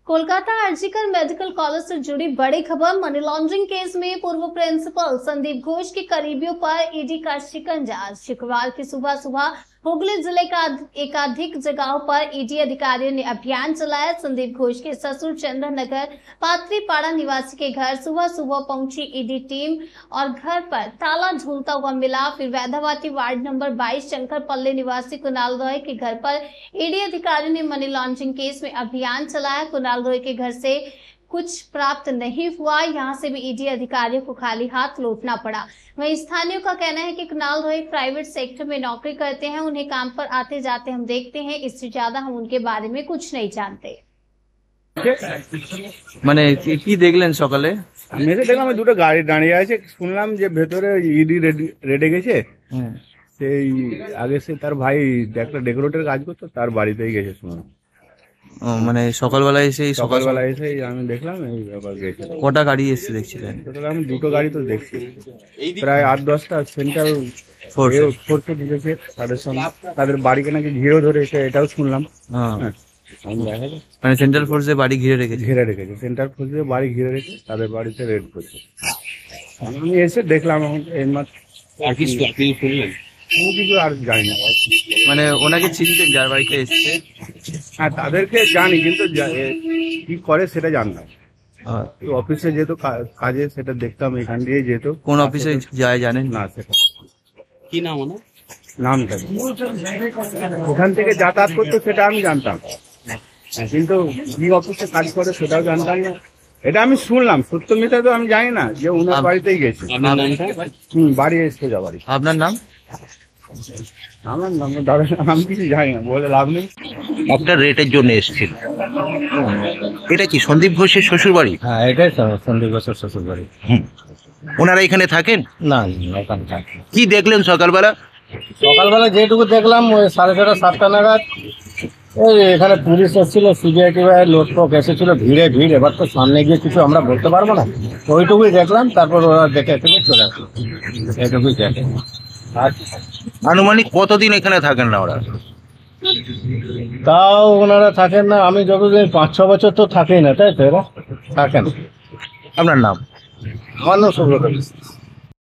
Kolkata RG Kar medical college से जुड़ी बड़ी खबर। मनी लॉन्ड्रिंग केस में पूर्व प्रिंसिपल संदीप घोष के करीबियों पर ईडी का शिकंजा। शुक्रवार की सुबह सुबह हुगली जिले का एकाधिक जगहों पर ईडी अधिकारियों ने अभियान चलाया। संदीप घोष के ससुर चंदन नगर पात्रीपाड़ा निवासी के घर सुबह सुबह पहुंची ईडी टीम और घर पर ताला झूलता हुआ मिला। फिर वैधावती वार्ड नंबर 22 शंकर पल्ले निवासी कुणाल रॉय के घर पर ईडी अधिकारियों ने मनी लॉन्ड्रिंग केस में अभियान चलाया। कुणाल रॉय के घर से कुछ प्राप्त नहीं हुआ। यहां से भी ईडी अधिकारियों को खाली हाथ लौटना पड़ा। वहीं स्थानीयों का कहना है कि कुणाल रॉय प्राइवेट सेक्टर में नौकरी करते हैं। उन्हें काम पर आते जाते हम देखते हैं, इससे ज्यादा हम उनके बारे में कुछ नहीं जानते। মানে কি দেখলেন সকালে? মেসে দেখলাম দুটো গাড়ি দাঁড়িয়ে আছে, শুনলাম যে ভেতরে ইডি রেডে গেছে। সেই আগে সে তার ভাই একটা ডেকোরেটের কাজ করতো, তার বাড়িতেই গেছে শুনলাম। মানে সকালবেলা এসে সকালবেলা এসে আমি দেখলাম এই ব্যাপার গেছে। কটা গাড়ি এসে দেখছিলেন? আমি দুটো গাড়ি তো দেখছি, প্রায় 8-10টা সেন্ট্রাল ফোর্সে ঢুকেছে। তাদের সঙ্গে তাদের বাড়িকে নাকি ঘিরে ধরে এসে, এটাও শুনলাম। মানে সেন্ট্রাল ফোর্সে বাড়ি ঘিরে রেখেছে? সেন্ট্রাল ফোর্সে বাড়ি ঘিরে রেখে তাদের বাড়িতে রেড করছে। আমি এসে দেখলাম এখন এই মাত্র। আর কিছু আর জানি না। মানে ওনাকে চিনতেন যার বাড়িতে এসছে? হ্যাঁ, তাদেরকে জানি, কিন্তু কি করে সেটা জানতাম। অফিসে যেত কাজে, সেটা দেখতাম এখান দিয়ে যেত। কোন অফিসে যায় জানেন না? সেটা কি নাম? নামটা ওখান থেকে যাতায়াত করতো সেটা আমি জানতাম, কিন্তু কি অফিসে কাজ করে সেটাও জানতাম না। এটা আমি শুনলাম, সত্য মিথ্যা তো আমি জানি না। যে ওনার বাড়িতেই গেছে। বাড়ি এসছে যাবারই। আপনার নাম? আমার নাম দাদা, আমি কিছু জানি না, বলে লাভ নেই। একটা রেটের জন্য এসেছিল। এটা কি সন্দীপ ঘোষের শ্বশুর বাড়ি? হ্যাঁ, এটাই সন্দীপ ঘোষের শ্বশুর বাড়ি। ওনারা এখানে থাকেন? না, ওখানে থাকে। কি দেখলেন সকালবেলা? সকালবেলা যেটুকু দেখলাম, ওই 6:30-7টা নাগাদ ওই এখানে পুলিশ এসেছিল, সিবিআই লোকটোক এসেছিল, ভিড়। এবার তো সামনে গিয়ে কিছু আমরা বলতে পারবো না, ওইটুকুই দেখলাম। তারপর ওরা দেখে চলে আসলো, এইটুকুই দেখে। আনুমানিক কতদিন এখানে থাকেন না ওরা? তাও ওনারা থাকেন না, আমি যতদিন 5-6 বছর তো থাকেই না, তাই তো এরা থাকেন। আপনার নাম? আমার নাম সুব্রত বিশ্বাস।